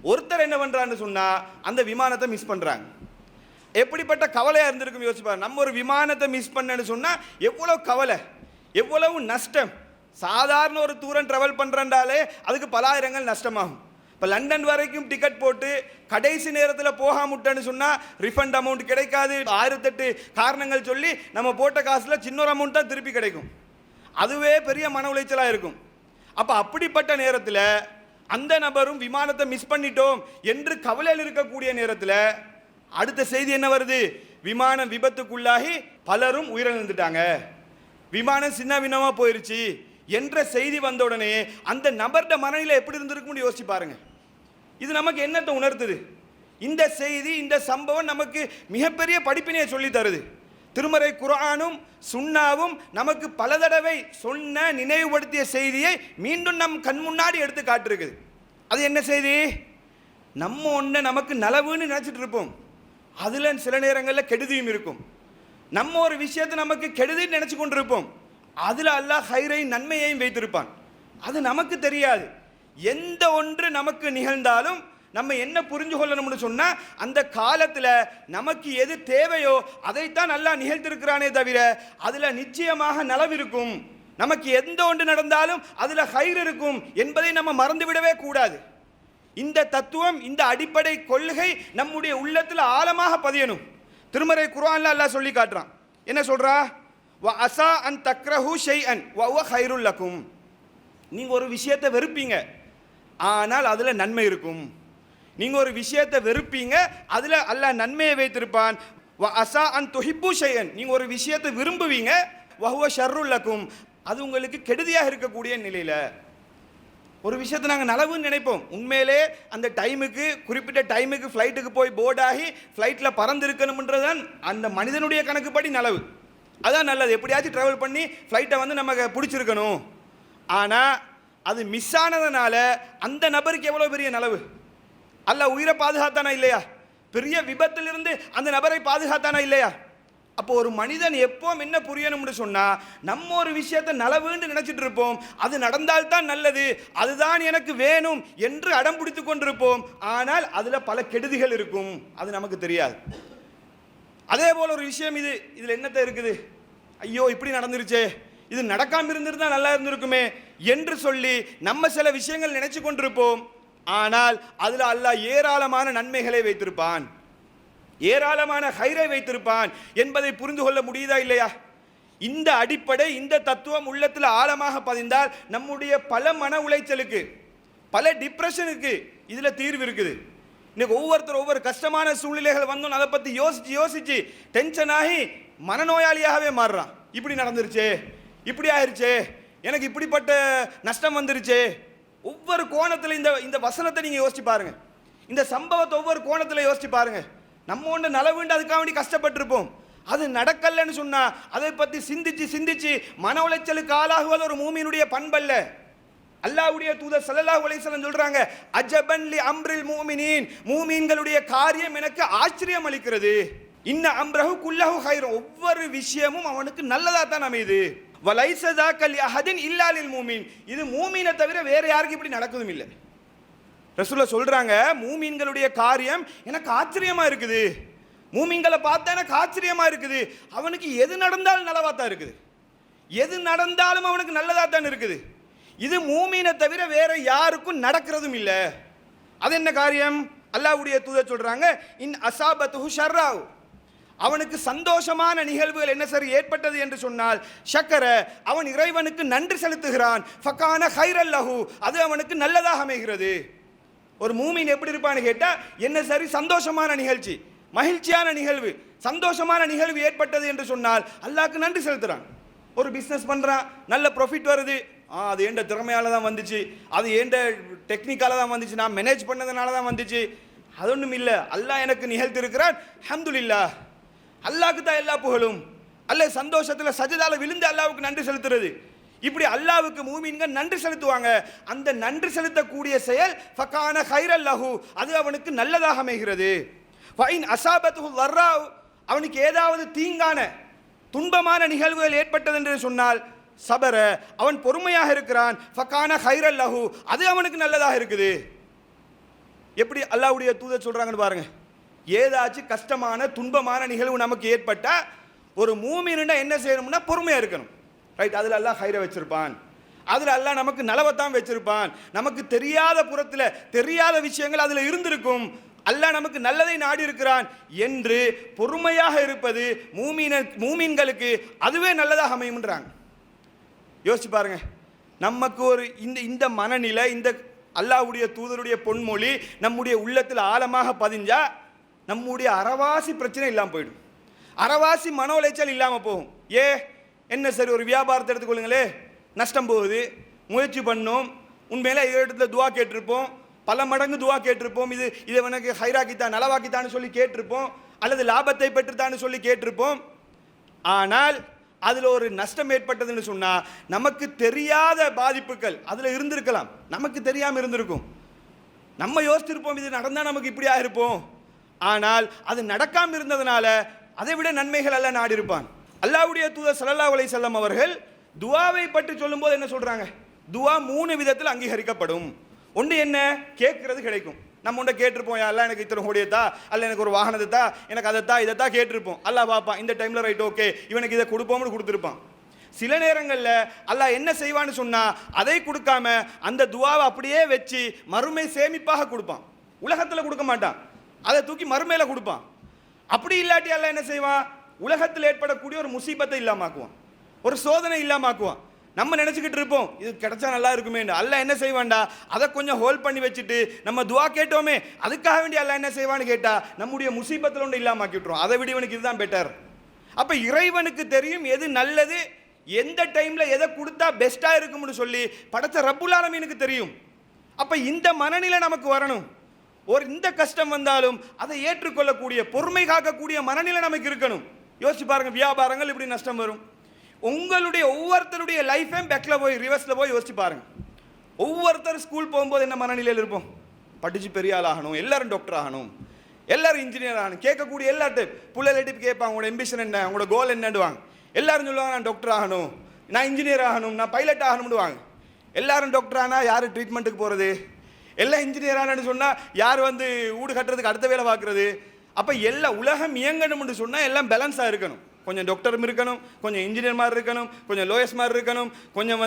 ஒருத்தர் என்ன பண்ணுறான்னு சொன்னால் அந்த விமானத்தை மிஸ் பண்ணுறாங்க. எப்படிப்பட்ட கவலையாக இருந்திருக்கும் யோசிப்பார். நம்ம ஒரு விமானத்தை மிஸ் பண்ணேன்னு சொன்னால் எவ்வளோ கவலை, எவ்வளவு நஷ்டம். சாதாரண ஒரு தூரம் ட்ராவல் பண்ணுறண்டாலே அதுக்கு பல ஆயிரங்கள் நஷ்டமாகும். இப்போ லண்டன் வரைக்கும் டிக்கெட் போட்டு கடைசி நேரத்தில் போகாமுட்டேன்னு சொன்னால் ரிஃபண்ட் அமௌண்ட் கிடைக்காது, 1008 காரணங்கள் சொல்லி நம்ம போட்ட காசில் சின்ன ஒரு அமௌண்ட் தான் திருப்பி கிடைக்கும். அதுவே பெரிய மன உளைச்சலாக இருக்கும். அப்போ அப்படிப்பட்ட நேரத்தில் அந்த நபரும் விமானத்தை மிஸ் பண்ணிட்டோம் என்று கவலையில் இருக்கக்கூடிய நேரத்தில் அடுத்த செய்தி என்ன வருது? விமானம் விபத்துக்குள்ளாகி பலரும் உயிரிழந்துட்டாங்க, விமானம் சின்ன வினமாக போயிருச்சு என்ற செய்தி வந்த உடனே அந்த நபர்ட மனநிலை எப்படி இருந்திருக்கும்னு யோசிச்சு பாருங்க. இது நமக்கு என்னத்தை உணர்த்துது? இந்த செய்தி, இந்த சம்பவம் நமக்கு மிகப்பெரிய படிப்பினையை சொல்லி தருது. திருமறை குர்ஆனும் சுன்னாவும் நமக்கு பல தடவை சொன்ன நினைவுபடுத்திய செய்தியை மீண்டும் நம் கண் முன்னாடி எடுத்து காட்டிருக்குது. அது என்ன செய்தி? நம்ம ஒன்றை நமக்கு நலவுன்னு நினச்சிட்டு இருப்போம், அதில் சில நேரங்களில் கெடுதியும் இருக்கும். நம்ம ஒரு விஷயத்தை நமக்கு கெடுதின்னு நினச்சி கொண்டு இருப்போம், அதில் அல்லாஹ் ஹைரையும் நன்மையையும் வைத்திருப்பான். அது நமக்கு தெரியாது. எந்த ஒன்று நமக்கு நிகழ்ந்தாலும் நம்ம என்ன புரிஞ்சு கொள்ளணும்னு சொன்னால், அந்த காலத்தில் நமக்கு எது தேவையோ அதைத்தான் அல்லாஹ் நிகழ்த்திருக்கிறானே தவிர அதில் நிச்சயமாக நலவு இருக்கும். நமக்கு எந்த ஒன்று நடந்தாலும் அதில் ஹைர் இருக்கும் என்பதை நம்ம மறந்துவிடவே கூடாது. இந்த தத்துவம், இந்த அடிப்படை கொள்கை நம்முடைய உள்ளத்தில் ஆழமாக பதியணும். திருமறை குர்ஆன்ல அல்லாஹ் சொல்லி காட்டுறான். என்ன சொல்றா? வ அஸா அன் தக்ரஹு ஷைஅன் வ ஹுவ கைருல் லக்கும். நீங்க ஒரு விஷயத்தை வெறுப்பீங்க, ஆனால் அதுல நன்மை இருக்கும். நீங்க ஒரு விஷயத்தை வெறுப்பீங்க, அதுல அல்லாஹ் நன்மையை வைத்திருப்பான். வ அஸா அன் துஹிப்பு ஷைஅன். நீங்க ஒரு விஷயத்தை விரும்புவீங்க, வ ஹுவ ஷர்ருல் லக்கும். அது உங்களுக்கு கெடுதியாக இருக்கக்கூடிய நிலையில. ஒரு விஷயத்தை நாங்கள் நலவுன்னு நினைப்போம், உண்மையிலே அந்த டைமுக்கு, குறிப்பிட்ட டைமுக்கு ஃப்ளைட்டுக்கு போய் போர்டாகி ஃப்ளைட்டில் பறந்துருக்கணும்ன்றதான் அந்த மனிதனுடைய கணக்குப்படி நலவு. அதான் நல்லது. எப்படியாச்சும் ட்ராவல் பண்ணி ஃப்ளைட்டை வந்து நமக்கு பிடிச்சிருக்கணும். ஆனால் அது மிஸ் ஆனதுனால அந்த நபருக்கு எவ்வளோ பெரிய நலவு. அல்லாஹ் உயிரை பாதுகாத்தானா இல்லையா? பெரிய விபத்திலிருந்து அந்த நபரை பாதுகாத்தானா இல்லையா? அப்போ ஒரு மனிதன் எப்போ என்ன புரியணும்னு சொன்னால், நம்ம ஒரு விஷயத்தை நலவுன்னு நினச்சிட்டு இருப்போம், அது நடந்தால்தான் நல்லது, அதுதான் எனக்கு வேணும் என்று அடம் பிடித்து கொண்டிருப்போம். ஆனால் அதில் பல கெடுதிகள் இருக்கும், அது நமக்கு தெரியாது. அதே போல் ஒரு விஷயம் இதில் என்னத்தை இருக்குது? ஐயோ இப்படி நடந்துருச்சே, இது நடக்காமல் இருந்திருந்தால் நல்லா இருந்திருக்குமே என்று சொல்லி நம்ம சில விஷயங்கள் நினைச்சு கொண்டிருப்போம். ஆனால் அதில் அல்லாஹ் ஏராளமான நன்மைகளை வைத்திருப்பான், ஏராளமான ஹைரை வைத்திருப்பான் என்பதை புரிந்து கொள்ள முடியுதா இல்லையா? இந்த அடிப்படை, இந்த தத்துவம் உள்ளத்தில் ஆழமாக பதிந்தால் நம்முடைய பல மன உளைச்சலுக்கு, பல டிப்ரெஷனுக்கு இதில் தீர்வு இருக்குது. இன்னைக்கு ஒவ்வொருத்தர் ஒவ்வொரு கஷ்டமான சூழ்நிலைகள் வந்தோம், அதை பற்றி யோசிச்சு யோசிச்சு டென்ஷன் ஆகி மனநோயாளியாகவே மாறுறான். இப்படி நடந்துருச்சே, இப்படி ஆயிருச்சே, எனக்கு இப்படிப்பட்ட நஷ்டம் வந்துருச்சே. ஒவ்வொரு கோணத்தில் இந்த வசனத்தை நீங்கள் யோசிச்சு பாருங்க, இந்த சம்பவத்தை ஒவ்வொரு கோணத்தில் யோசிச்சு பாருங்க. நம்ம ஒன்று நலவுண்டு அதுக்காக வேண்டி கஷ்டப்பட்டிருப்போம், அது நடக்கலன்னு சொன்னா அதை பற்றி சிந்திச்சு சிந்திச்சு மன உளைச்சலுக்கு ஆளாகுவது ஒரு மூமினுடைய பண்பல்ல. அல்லாஹ்வுடைய தூதர் ஸல்லல்லாஹு அலைஹி வஸல்லம் சொல்றாங்க, அஜபன் லி அம்ரில் மூமினீன், மூமின்களுடைய காரியம் எனக்கு ஆச்சரியம் அளிக்கிறது. இன்ன அம்ரஹு குல்லஹு கைர், ஒவ்வொரு விஷயமும் அவனுக்கு நல்லதா தான் அமையுது. வலைஸ ஸாக லி அஹதின் இல்லா லில் மூமின், இது மூமினை தவிர வேற யாருக்கும் இப்படி நடக்குதும் இல்லை. ரசூலுல்லாஹ் சொல்றாங்க, மூமின்களுடைய காரியம் எனக்கு ஆச்சரியமா இருக்குது, மூமின்களை பார்த்தா எனக்கு ஆச்சரியமா இருக்குது. அவனுக்கு எது நடந்தாலும் நல்லதா தான் இருக்குது, எது நடந்தாலும் அவனுக்கு நல்லதா தான் இருக்குது. இது மூமினை தவிர வேற யாருக்கும் நடக்கிறதும் இல்லை. அது என்ன காரியம்? அல்லாஹ்வுடைய தூதர் சொல்றாங்க, இன் அஸாபத்துஹு ஷர்ராவ், அவனுக்கு சந்தோஷமான நிகழ்வுகள் என்ன சரி ஏற்பட்டது என்று சொன்னால், ஷக்கர, அவன் இறைவனுக்கு நன்றி செலுத்துகிறான், ஃபகான கைரல் லஹு, அது அவனுக்கு நல்லதாக அமைகிறது. ஒரு மூமின் எப்படி இருப்பான்னு கேட்டால், என்ன சரி சந்தோஷமான நிகழ்ச்சி, மகிழ்ச்சியான நிகழ்வு, சந்தோஷமான நிகழ்வு ஏற்பட்டது என்று சொன்னால் அல்லாஹ்க்கு நன்றி செலுத்துறான். ஒரு பிஸ்னஸ் பண்ணுறான், நல்ல ப்ராஃபிட் வருது, அது ஏண்ட திறமையால் தான் வந்துச்சு, அது ஏண்ட டெக்னிக்கால தான் வந்துச்சு, நான் மேனேஜ் பண்ணதுனால தான் வந்துச்சு, அது ஒன்றும் இல்லை, அல்லாஹ் எனக்கு நிகழ்த்திருக்கிறான், அல்ஹம்துலில்லாஹ், அல்லாஹ்க்கு தான் எல்லா புகழும். அல்லாஹ் சந்தோஷத்தில் சஜதால விழுந்து அல்லாஹ்வுக்கு நன்றி செலுத்துறது. இப்படி அல்லாஹ்வுக்கு மூமின்கள் நன்றி செலுத்துவாங்க. அந்த நன்றி செலுத்தக்கூடிய செயல் ஃபகான கைரல் லஹு, அது அவனுக்கு நல்லதாக அமைகிறது. ஃபைன் அஸாபத்துஹு ضرா, அவனுக்கு ஏதாவது தீங்கான துன்பமான நிகழ்வுகள் ஏற்பட்டது என்று சொன்னால் சபர, அவன் பொறுமையாக இருக்கிறான், ஃபகான கைரல் லஹு, அது அவனுக்கு நல்லதாக இருக்குது. எப்படி அல்லாஹ்வுடைய தூதர் சொல்றாங்கன்னு பாருங்க. ஏதாச்சும் கஷ்டமான துன்பமான நிகழ்வு நமக்கு ஏற்பட்டா ஒரு மூமினா என்ன செய்யணும்னா பொறுமையாக இருக்கணும். ரைட், அதில் அல்லாஹ் ஹைரை வச்சிருப்பான், அதில் அல்லாஹ் நமக்கு நலவத்தான் வச்சிருப்பான், நமக்கு தெரியாத புறத்தில் தெரியாத விஷயங்கள் அதில் இருந்திருக்கும், அல்லாஹ் நமக்கு நல்லதை நாடி இருக்கிறான் என்று பொறுமையாக இருப்பது மூமின்களுக்கு அதுவே நல்லதாக அமையும்ன்றாங்க. யோசிச்சு பாருங்க, நமக்கு ஒரு இந்த மனநிலை, இந்த அல்லாஹ்வுடைய தூதருடைய பொன்மொழி நம்முடைய உள்ளத்தில் ஆழமாக பதிஞ்சா நம்முடைய அறவாசி பிரச்சனை இல்லாமல் போயிடும். அறவாசி மன உளைச்சல் இல்லாமல் போகும். என்ன சரி, ஒரு வியாபாரத்தை எடுத்துக்கொள்ளுங்களே, நஷ்டம் போகுது, முயற்சி பண்ணோம், உண்மையில இடத்துல துவா கேட்டிருப்போம், பல மடங்கு துவா கேட்டிருப்போம், இது எனக்கு ஹைராக்கித்தான் நலவாக்கித்தான்னு சொல்லி கேட்டிருப்போம், அல்லது லாபத்தை பெற்றுத்தான்னு சொல்லி கேட்டிருப்போம். ஆனால் அதில் ஒரு நஷ்டம் ஏற்பட்டதுன்னு சொன்னால் நமக்கு தெரியாத பாதிப்புகள் அதில் இருந்திருக்கலாம், நமக்கு தெரியாமல் இருந்திருக்கும். நம்ம யோசிச்சிருப்போம் இது நடந்தால் நமக்கு இப்படி ஆயிருப்போம். ஆனால் அது நடக்காமல் இருந்ததுனால அதை விட நன்மைகள் அல்ல நாடி இருப்பான். அல்லாஹ்வுடைய தூதர் ஸல்லல்லாஹு அலைஹி வஸல்லம் அவர்கள் துஆவை பற்றி சொல்லும்போது என்ன சொல்றாங்க? துஆ 3 விதத்தில் அங்கீகரிக்கப்படும். ஒன்று என்ன? கேட்கறது கிடைக்கும். நம்ம ஒன்றை கேட்டிருப்போம், யா அல்லாஹ் எனக்கு இத்தனை கோடியத்தா, அல்ல எனக்கு ஒரு வாகனத்தை தா, எனக்கு இதைத்தான் கேட்டிருப்போம். அல்லாஹ் பார்ப்பான், இந்த டைமில் ரைட் ஓகே இவனுக்கு இதை கொடுப்போம்னு கொடுத்துருப்பான். சில நேரங்களில் அல்லாஹ் என்ன செய்வான்னு சொன்னால் அதை கொடுக்காம அந்த துஆவை அப்படியே வச்சு மறுமை சேமிப்பாக கொடுப்பான். உலகத்தில் கொடுக்க மாட்டான், அதை தூக்கி மறுமையில் கொடுப்பான். அப்படி இல்லாட்டி அல்லாஹ் என்ன செய்வான்? உலகத்தில் ஏற்படக்கூடிய ஒரு முசீபத்தை இல்லாமாக்குவான், ஒரு சோதனை இல்லாமாக்குவான். நம்ம நினச்சிக்கிட்டு இருப்போம் இது கிடைச்சா நல்லா இருக்குமே. அல்லாஹ் என்ன செய்வான்டா, அதை கொஞ்சம் ஹோல்ட் பண்ணி வச்சுட்டு நம்ம துவா கேட்டோமே அதுக்காக வேண்டி அல்லாஹ் என்ன செய்வான்னு கேட்டால் நம்முடைய முசீபத்தில் ஒன்று இல்லாமாக்கி விட்டுருவோம். அதை விட இவனுக்கு இதுதான் பெட்டர். அப்போ இறைவனுக்கு தெரியும் எது நல்லது, எந்த டைமில் எதை கொடுத்தா பெஸ்ட்டாக இருக்கும்னு சொல்லி படைச்ச ரப்புல் ஆலமீனுக்கு தெரியும். அப்போ இந்த மனநிலை நமக்கு வரணும். இந்த கஷ்டம் வந்தாலும் அதை ஏற்றுக்கொள்ளக்கூடிய, பொறுமை காக்கக்கூடிய மனநிலை நமக்கு இருக்கணும். யோசிச்சு பாருங்க, வியாபாரங்கள் இப்படி நஷ்டம் வரும். உங்களுடைய ஒவ்வொருத்தருடைய லைஃபையும் பேக்கில் போய் ரிவர்ஸில் போய் யோசிச்சு பாருங்க. ஒவ்வொருத்தரும் ஸ்கூல் போகும்போது என்ன மனநிலையில் இருப்போம்? படித்து பெரிய ஆள் ஆகணும், எல்லாரும் டாக்டர் ஆகணும், எல்லாரும் இன்ஜினியர் ஆகணும். கேட்கக்கூடிய எல்லாத்தையும் பிள்ளைகிட்ட கேட்பாங்க, உங்களோட எம்பிஷன் என்ன, உங்களோட கோல் என்னடுவாங்க. எல்லாரும் சொல்லுவாங்க நான் டாக்டர் ஆகணும், நான் இன்ஜினியர் ஆகணும், நான் பைலட் ஆகணும்னுவாங்க. எல்லாரும் டாக்டர் ஆனால் யார் ட்ரீட்மெண்ட்டுக்கு போகிறது? எல்லாம் இன்ஜினியர் ஆனு சொன்னால் யார் வீடு கட்டுறதுக்கு அடுத்த வேலை பார்க்குறது? அப்போ எல்லா உலகம் இயங்கணும்னு சொன்னால் எல்லாம் பேலன்ஸாக இருக்கணும். கொஞ்சம் டாக்டரும் இருக்கணும், கொஞ்சம் இன்ஜினியர் மாதிரி இருக்கணும், கொஞ்சம் லோயர்ஸ் மாதிரி இருக்கணும், கொஞ்சம்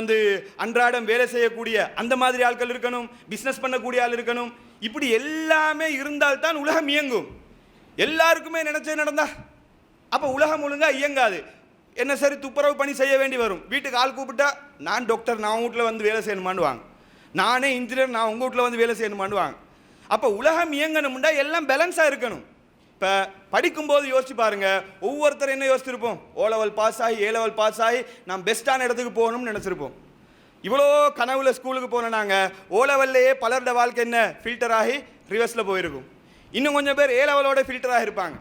அன்றாடம் வேலை செய்யக்கூடிய அந்த மாதிரி ஆட்கள் இருக்கணும், பிஸ்னஸ் பண்ணக்கூடிய ஆள் இருக்கணும். இப்படி எல்லாமே இருந்தால்தான் உலகம் இயங்கும். எல்லாருக்குமே நினைச்சது நடந்தா அப்போ உலகம் ஒழுங்காக இயங்காது. என்ன சரி துப்புரவு பணி செய்ய வேண்டி வரும். வீட்டுக்கு ஆள் கூப்பிட்டா நான் டாக்டர், நான் வீட்டில் வேலை செய்யணுமான்னு வாங்க, நானே இன்ஜினியர், நான் உங்கள் வீட்டில் வேலை செய்யணுமான்னு வாங்க. அப்போ உலகம் இயங்கணும்னா எல்லாம் பேலன்ஸாக இருக்கணும். இப்போ படிக்கும்போது யோசிச்சு பாருங்க, ஒவ்வொருத்தரும் என்ன யோசிச்சிருப்போம்? O level பாஸ் ஆகி A level பாஸ் ஆகி நாம் பெஸ்ட்டான இடத்துக்கு போகணும்னு நினச்சிருப்போம். இவ்வளோ கனவுல ஸ்கூலுக்கு போன நாங்கள் O levelலையே பலருடைய வாழ்க்கை என்ன ஃபில்டர் ஆகி ரிவர்ஸில் போயிருக்கும். இன்னும் கொஞ்சம் பேர் A levelோட ஃபில்டராக இருப்பாங்க.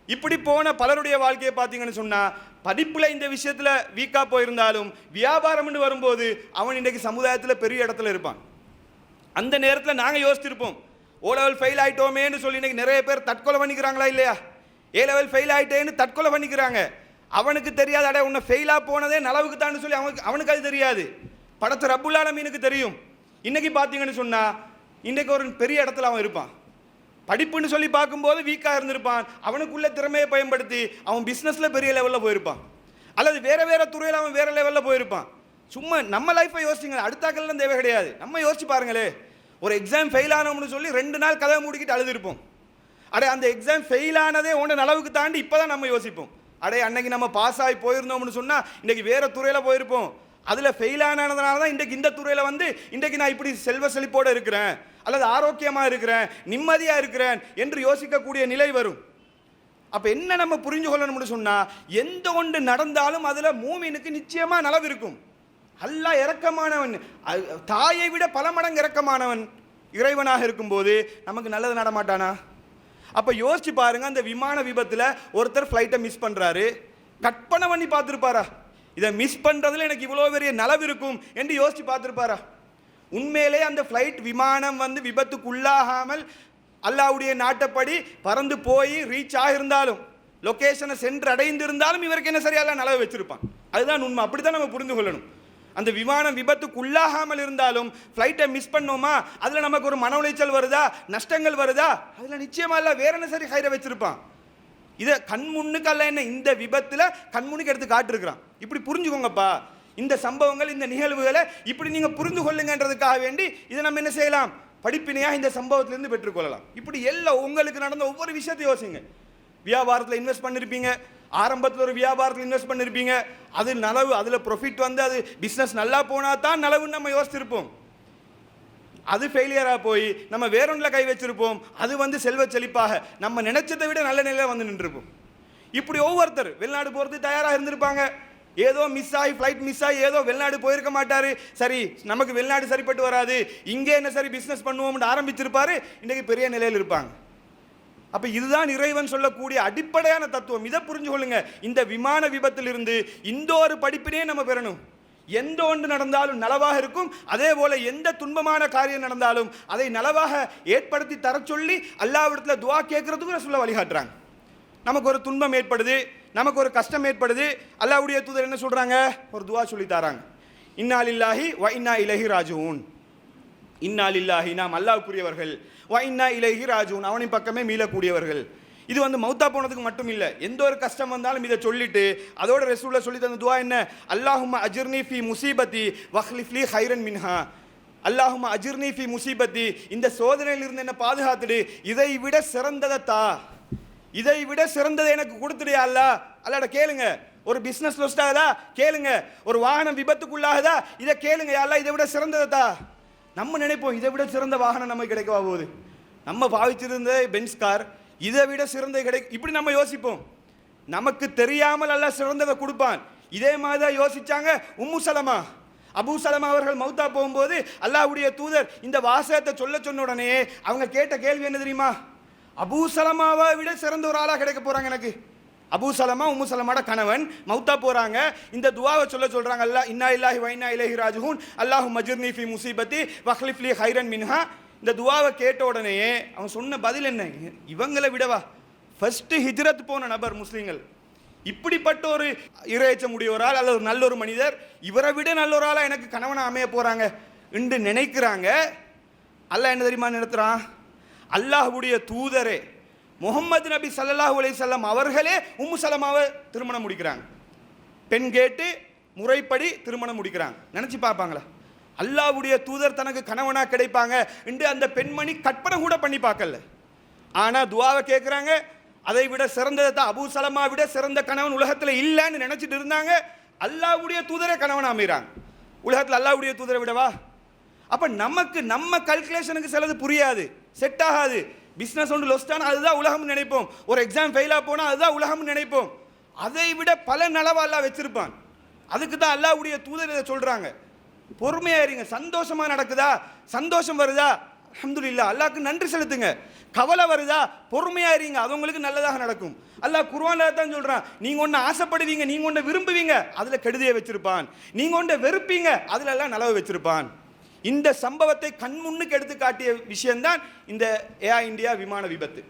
இப்படி போன பலருடைய வாழ்க்கையை பார்த்தீங்கன்னு சொன்னால் படிப்பில் இந்த விஷயத்தில் வீக்காக போயிருந்தாலும் வியாபாரம்னு வரும்போது அவன் இன்றைக்கு சமுதாயத்தில் பெரிய இடத்துல இருப்பான். அந்த நேரத்தில் நாங்கள் யோசிச்சிருப்போம், O level ஃபெயில் ஆகிட்டோமேன்னு சொல்லி இன்றைக்கி நிறைய பேர் தற்கொலை பண்ணிக்கிறாங்களா இல்லையா? A level ஃபெயில் ஆகிட்டேன்னு தற்கொலை பண்ணிக்கிறாங்க. அவனுக்கு தெரியாது, அடைய உன்னை ஃபெயிலாக போனதே நலவுக்கு தான் சொல்லி அவனுக்கு அது தெரியாது. படைச்ச ரப்புல் ஆலமீனுக்கு தெரியும். இன்றைக்கி பார்த்தீங்கன்னு சொன்னால் இன்றைக்கு ஒரு பெரிய இடத்துல அவன் இருப்பான். படிப்புன்னு சொல்லி பார்க்கும்போது வீக்காக இருந்திருப்பான். அவனுக்குள்ள திறமையை பயன்படுத்தி அவன் பிஸ்னஸில் பெரிய லெவலில் போயிருப்பான், அல்லது வேறு துறையில் அவன் வேறு லெவலில் போயிருப்பான். சும்மா நம்ம லைஃப்பை யோசிச்சிங்க, அடுத்தாக்கள்லாம் தேவை கிடையாது. நம்ம யோசிச்சு பாருங்களே, ஒரு எக்ஸாம் ஃபெயில் ஆனோம்னு சொல்லி 2 நாள் கதவை மூடிக்கிட்டு அழுதுருப்போம். அந்த எக்ஸாம் ஃபெயில் ஆனதே ஒன்று அளவுக்கு தாண்டி இப்போ தான் நம்ம யோசிப்போம். அன்னைக்கு நம்ம பாஸ் ஆகி போயிருந்தோம்னு சொன்னால் இன்றைக்கி வேறு துறையில் போயிருப்போம். அதில் ஃபெயில் ஆனதுனால தான் இன்றைக்கு இந்த துறையில் இன்றைக்கு நான் இப்படி செல்வ செழிப்போடு இருக்கிறேன், அல்லது ஆரோக்கியமாக இருக்கிறேன், நிம்மதியாக இருக்கிறேன் என்று யோசிக்கக்கூடிய நிலை வரும். அப்போ என்ன நம்ம புரிஞ்சு கொள்ளணும்னு சொன்னால், எந்த ஒன்று நடந்தாலும் அதில் மூமினுக்கு நிச்சயமாக நலவு இருக்கும். அல்லாஹ் இரக்கமானவன், தாயை விட பல மடங்கு இரக்கமானவன் இறைவனாக இருக்கும்போது நமக்கு நல்லது நடமாட்டானா? அப்போ யோசிச்சு பாருங்க, அந்த விமான விபத்தில் ஒருத்தர் ஃப்ளைட்டை மிஸ் பண்ணுறாரு, கற்பனை பண்ணி பார்த்துருப்பாரா இதை மிஸ் பண்ணுறதுல எனக்கு இவ்வளோ பெரிய நலவு இருக்கும் என்று யோசிச்சு பார்த்துருப்பாரா? உண்மையிலே அந்த ஃப்ளைட் விமானம் விபத்துக்குள்ளாகாமல் அல்லாஹ்வுடைய நாட்டப்படி பறந்து போய் ரீச் ஆகியிருந்தாலும், லொக்கேஷனை சென்றடைந்திருந்தாலும் இவருக்கு என்ன சரியாக நலவு வச்சிருப்பான். அதுதான் உண்மை. அப்படி தான் நம்ம புரிந்து கொள்ளணும். அந்த விமானம் விபத்துக்குள்ளாகாமல் இருந்தாலும் ஃப்ளைட்டை மிஸ் பண்ணோமா, அதில் நமக்கு ஒரு மன உளைச்சல் வருதா, நஷ்டங்கள் வருதா? அதில் நிச்சயமா இல்லை, வேற என்ன சரி ஹைரை வச்சிருப்பான். இதை கண்முன்னுக்கு அல்ல, என்ன இந்த விபத்தில் கண்முன்னுக்கு எடுத்து காட்டிருக்கிறான். இப்படி புரிஞ்சுக்கோங்கப்பா, இந்த சம்பவங்கள், இந்த நிகழ்வுகளை இப்படி நீங்கள் புரிந்து கொள்ளுங்கன்றதுக்காக வேண்டி இதை நம்ம என்ன செய்யலாம், படிப்பினையாக இந்த சம்பவத்திலிருந்து பெற்றுக்கொள்ளலாம். இப்படி எல்லாம் உங்களுக்கு நடந்த ஒவ்வொரு விஷயத்தையும் யோசிங்க. வியாபாரத்தில் இன்வெஸ்ட் பண்ணியிருப்பீங்க, ஆரம்பத்தில் ஒரு வியாபாரத்தில் இன்வெஸ்ட் பண்ணியிருப்பீங்க, அது நலவு, அதில் ப்ராஃபிட் வந்து அது பிஸ்னஸ் நல்லா போனால் தான் நலவுன்னு நம்ம யோசிச்சிருப்போம். அது ஃபெயிலியராக போய் நம்ம வேறொன்றில் கை வச்சிருப்போம், அது வந்து செல்வ செழிப்பாக நம்ம நினைச்சதை விட நல்ல நிலையில் வந்து நின்றுருப்போம். இப்படி ஒவ்வொருத்தர் வெளிநாடு போகிறதுக்கு தயாராக இருந்திருப்பாங்க. ஏதோ மிஸ் ஆகி ஃப்ளைட் மிஸ் ஆகி ஏதோ வெளிநாடு போயிருக்க மாட்டார். சரி நமக்கு வெளிநாடு சரிப்பட்டு வராது, இங்கே என்ன சரி பிஸ்னஸ் பண்ணுவோம்னு ஆரம்பிச்சிருப்பாரு, இன்றைக்கு பெரிய நிலையில் இருப்பாங்க. அப்போ இதுதான் இறைவன் சொல்லக்கூடிய அடிப்படையான தத்துவம். இதை புரிஞ்சு கொள்ளுங்க. இந்த விமான விபத்திலிருந்து இந்த ஒரு படிப்பினே நம்ம பெறணும். எந்த ஒன்று நடந்தாலும் நலவாக இருக்கும், அதே போல எந்த துன்பமான காரியம் நடந்தாலும் அதை நலவாக ஏற்படுத்தி தர சொல்லி அல்லாஹ்விடத்தில் துஆ கேட்கறதுக்கு ரசூலுல்லாஹ் வழிகாட்டுறாங்க. நமக்கு ஒரு துன்பம் ஏற்படுது, நமக்கு ஒரு கஷ்டம் ஏற்படுது, அல்லாஹ்வுடைய தூதர் என்ன சொல்றாங்க? ஒரு துஆ சொல்லி தராங்க. இன்னா லில்லாஹி வ இன்னா இலைஹி ராஜிஊன். இன்னா லில்லாஹி, நாம் அல்லாஹ்வுக்குரியவர்கள், வ இன்னா இலைஹி ராஜிஊன், அவனின் பக்கமே மீளக்கூடியவர்கள். இது வந்து மௌத்தா போனதுக்கு மட்டும் இல்லை, எந்த ஒரு கஷ்டம் வந்தாலும் இதை சொல்லிட்டு அதோட ரசூலுல்லாஹ் சொல்லி தந்த துஆ என்ன? அல்லாஹும்ம அஜிர்னி ஃபி முசீபத்தி வஹ்லிஃப் லி ஹைரன் மின்ஹா. அல்லாஹும்ம அஜிர்னி ஃபி முசீபத்தி, இந்த சோதனையிலிருந்து என்ன பாதுகாத்துடு, இதை விட சிறந்ததை தா, இதை விட சிறந்ததை எனக்கு கொடுத்துடு யா அல்லாஹ். அல்லாஹ்ட கேளுங்க. ஒரு பிசினஸ் லாஸ் ஆகுதா கேளுங்க, ஒரு வாகனம் விபத்துக்குள்ளாகுதா இதை கேளுங்க, யா அல்லாஹ் இதை விட சிறந்ததை தா. நம்ம நினைப்போம் இதை விட சிறந்த வாகனம் நமக்கு கிடைக்கவா போகுது, நம்ம பாவிச்சிருந்த பென்ஸ் கார் இதை விட சிறந்த இப்படி நம்ம யோசிப்போம். நமக்கு தெரியாமல் அல்லாஹ் சிறந்ததை கொடுப்பான். இதே மாதிரி தான் யோசிச்சாங்க உம்மு சலமா. அபூ சலமா அவர்கள் மௌத்தா போகும்போது அல்லாஹ்வுடைய தூதர் இந்த வாசகத்தை சொன்ன உடனே அவங்க கேட்ட கேள்வி என்ன தெரியுமா? அபூ சலமாவை விட சிறந்த ஒரு ஆளாக கிடைக்க போறாங்க எனக்கு. அபூ சலமா உம்மு சலமாட கணவன் மௌத்தா போறாங்க, இந்த துஆவை சொல்றாங்க. அல்லாஹ் இன்னா இல்லாஹி வ இன்னா இலைஹி ராஜிஊன் அல்லாஹும்ம அஜிர்னி ஃபி முஸீபத்தி வஹ்லிஃப் லி ஹைரன் மின்ஹா. இந்த துஆவை கேட்ட உடனே அவன் சொன்ன பதில் என்ன? இவங்களை விடவா ஃபர்ஸ்ட் ஹிஜ்ரத் போன நபர் முஸ்லீம்கள், இப்படிப்பட்ட ஒரு இறையச்சம் உடையவரால் அல்லது ஒரு நல்ல ஒரு மனிதர், இவரை விட நல்ல ஒரு ஆளா எனக்கு கணவனை அமைய போறாங்க என்று நினைக்கிறாங்க. அல்லாஹ் என்ன தெரியுமா நடத்துறான்? அல்லாஹ்வுடைய தூதரே முஹம்மது நபி ஸல்லல்லாஹு அலைஹி வஸல்லம் அவர்களே உம்மு சலமாவை திருமணம் முடிக்கிறாங்க. பெண் கேட்டு முறைப்படி திருமணம் முடிக்கிறாங்க. நினைச்சு பார்ப்பாங்களா அல்லாஹ்வுடைய தூதர் தனக்கு கணவனா கிடைப்பாங்க என்று அந்த பெண்மணி கற்பனை கூட பண்ணி பார்க்கல. ஆனா துஆவை கேட்குறாங்க, அதை விட சிறந்ததை தான், அபூ சலமா விட சிறந்த கணவன் உலகத்தில் இல்லைன்னு நினைச்சிட்டு இருந்தாங்க. அல்லாஹ்வுடைய தூதரே கணவன் அமைகிறாங்க. உலகத்தில் அல்லாஹ்வுடைய தூதரை விடவா? அப்ப நமக்கு நம்ம கல்குலேஷனுக்கு சிலது புரியாது, செட் ஆகாது. பிஸ்னஸ் ஒன்று லொஸ்டான அதுதான் உலகம்னு நினைப்போம், ஒரு எக்ஸாம் ஃபெயிலா போனால் அதுதான் உலகம்னு நினைப்போம். அதை விட பல நலவா அல்லாஹ் வச்சிருப்பான். அதுக்கு தான் அல்லாஹ்வுடைய தூதர் இதை சொல்றாங்க. பொறுமையா இருங்க. சந்தோஷமா நடக்குதா, சந்தோஷம் வருதா, அல்ஹம்துலில்லாஹ் அல்லாஹ்க்கு நன்றி செலுத்துங்க. கவலை வருதா, பொறுமையா இருங்க, அது உங்களுக்கு நல்லதாக நடக்கும். அல்லாஹ் குர்ஆன்ல தான் சொல்றான், நீங்க ஒன்று ஆசைப்படுவீங்க, நீங்க ஒன்று விரும்புவீங்க, அதுல கெடுதியை வச்சிருப்பான். நீங்க ஒன்று வெறுப்பீங்க, அதுல எல்லாம் நலவை வச்சிருப்பான். இந்த சம்பவத்தை கண்முன்னுக்கு எடுத்து காட்டிய விஷயம்தான் இந்த ஏர் இந்தியா விமான விபத்து.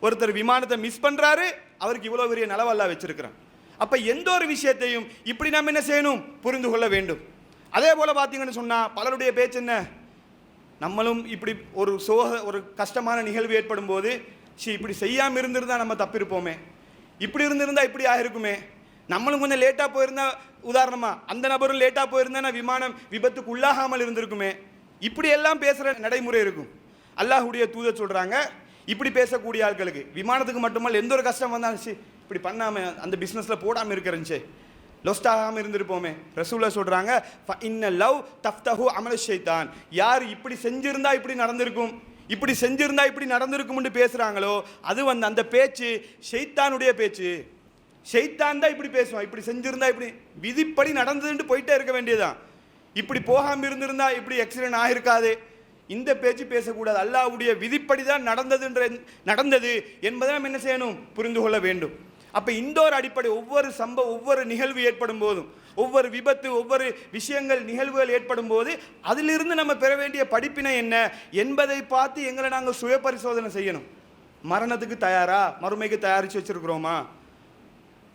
ஒருத்தர் விமானத்தை மிஸ் பண்றாரு, அவருக்கு இவ்வளவு பெரிய நலவு அல்லாஹ் வச்சிருக்கிறான். அப்ப எந்த ஒரு விஷயத்தையும் இப்படி நம்ம என்ன செய்யணும்? புரிந்து கொள்ள வேண்டும். அதே போல பார்த்தீங்கன்னு சொன்னா பலருடைய பேச்சு என்ன? நம்மளும் இப்படி ஒரு கஷ்டமான நிகழ்வு ஏற்படும் போது இப்படி செய்யாமல் இருந்திருந்தா நம்ம தப்பிருப்போமே, இப்படி இருந்திருந்தா இப்படி ஆகிருக்குமே, நம்மளும் கொஞ்சம் லேட்டாக போயிருந்தா, உதாரணமா அந்த நபரும் லேட்டாக போயிருந்தா விமானம் விபத்துக்கு உள்ளாகாமல் இருந்திருக்குமே, இப்படி எல்லாம் பேசுகிற நடைமுறை இருக்கும். அல்லாஹ்வுடைய தூதர் சொல்றாங்க, இப்படி பேசக்கூடிய ஆட்களுக்கு விமானத்துக்கு மட்டுமல்ல எந்த ஒரு கஷ்டம் வந்தாலும் இப்படி பண்ணாமல் அந்த பிஸ்னஸில் போடாமல் இருக்கிறச்சு, லொஸ்ட் ஆகாமல் இருந்திருப்போமே. ரசூலுல்லாஹ் சொல்றாங்க, இன்ன லவ் தஃப்தஹு அமல் ஷைத்தான், யார் இப்படி செஞ்சிருந்தா இப்படி நடந்திருக்கும், இப்படி செஞ்சிருந்தா இப்படி நடந்திருக்கும்னு பேசுறாங்களோ அது வந்து அந்த பேச்சு ஷைத்தானுடைய பேச்சு. ஷைத்தான் தான் இப்படி பேசுவான், இப்படி செஞ்சிருந்தா இப்படி விதிப்படி நடந்ததுன்னு போயிட்டே இருக்க வேண்டியதுதான். இப்படி போகாமல் இருந்திருந்தா இப்படி ஆக்சிடென்ட் ஆகிருக்காது, இந்த பேச்சு பேசக்கூடாது. அல்லாஹ்வுடைய விதிப்படி தான் நடந்தது என்பதை நம்ம என்ன செய்யணும்? புரிந்து கொள்ள வேண்டும். அப்போ இந்த ஒரு அடிப்படை ஒவ்வொரு நிகழ்வு ஏற்படும் போதும், ஒவ்வொரு விபத்து, ஒவ்வொரு விஷயங்கள் நிகழ்வுகள் ஏற்படும் போது அதிலிருந்து நம்ம பெற வேண்டிய படிப்பினை என்ன என்பதை பார்த்து எங்களை நாங்கள் சுய பரிசோதனை செய்யணும். மரணத்துக்கு தயாரா, மறுமைக்கு தயாரித்து வச்சிருக்கிறோமா,